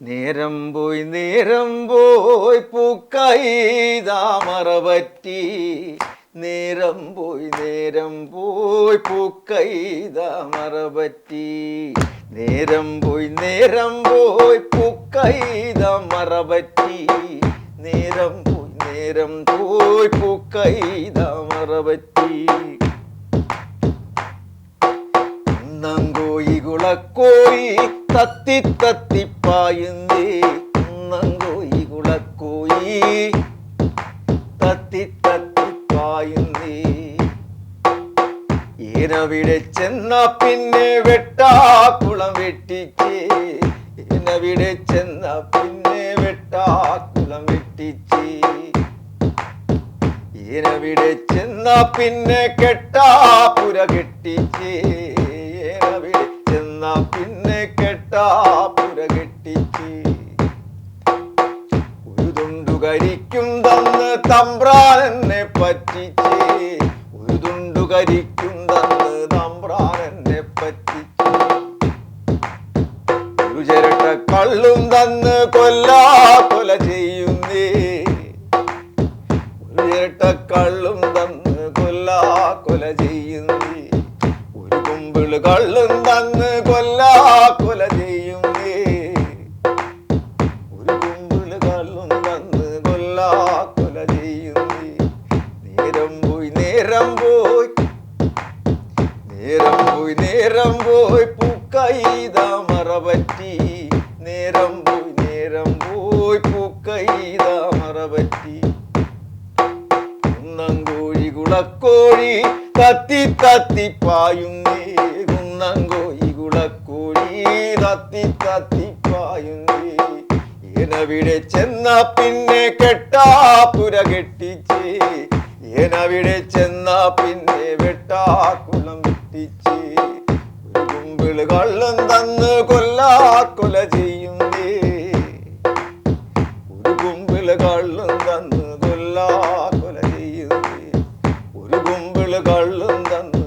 നേരം പോയി പൂക്കായി താമറപറ്റി. നേരം പോയി പൂക്കായി താമറപറ്റി. നേരം പോയി പൂക്കായി താമറപറ്റി. നേരം പോയി പൂക്കായി താമറപറ്റി. കുളക്കോയി തത്തിപ്പായുന്നേ. കുളക്കോയി തത്തിപ്പായുന്നേ. ഈനവിടെ ചെന്ന പിന്നെ വെട്ടാക്കുളം വെട്ടിച്ചേ. ഈനവിടെ ചെന്ന പിന്നെ വെട്ടാക്കുളം വെട്ടിച്ചേ. ഈനവിടെ ചെന്ന പിന്നെ കെട്ടാപ്പുര കെട്ടിച്ചേ. പിന്നെ കെട്ടാപ്പുര കെട്ടിച്ച്. ഒരു തുണ്ടു കരിക്കും തന്ന് തമ്പ്രാൻ എന്നെ പറ്റിച്ച്. ഒരു തുണ്ടു കരിക്കും തന്ന് തമ്പ്രാൻ എന്നെ പറ്റിച്ച്. ഒരു ചിരട്ട കള്ളും തന്ന് കൊല ചെയ്യുന്നേ. ഒരു ചിരട്ട കള്ളും തന്ന് കൊല ചെയ്യുന്നേ. ഒരു കുമ്പിള് കള്ളും തന്ന് കൊല ചെയ്യുന്നേ. ഒരു കുമ്പിള് കള്ളും തന്ന് കൊല ചെയ്യുന്നേ. നേരം പോയി പൂക്കായി താമറപറ്റി. നേരം പോയി പൂക്കായി താമറപറ്റി. കുന്നംകോഴി കുളക്കോഴി തത്തിപ്പായുന്നേ. കുന്നംകോഴി കുളക്കോഴി തത്തിപ്പായുന്നേ. ഏനവിടെ ചെന്ന പിന്നെ കെട്ടാപ്പുര കെട്ടിച്ചേ. ഏനവിടെ ചെന്ന പിന്നെ വെട്ടാക്കുളം വെട്ടിച്ചേ. ഒരു കുമ്പിള് കള്ളം തന്ന് കൊല ചെയ്യുന്നേ. ഒരു കുമ്പിള് കള്ളം തന്ന് കൊല ചെയ്യുന്നേ. ഒരു കുമ്പിള് കള്ളും തന്ന്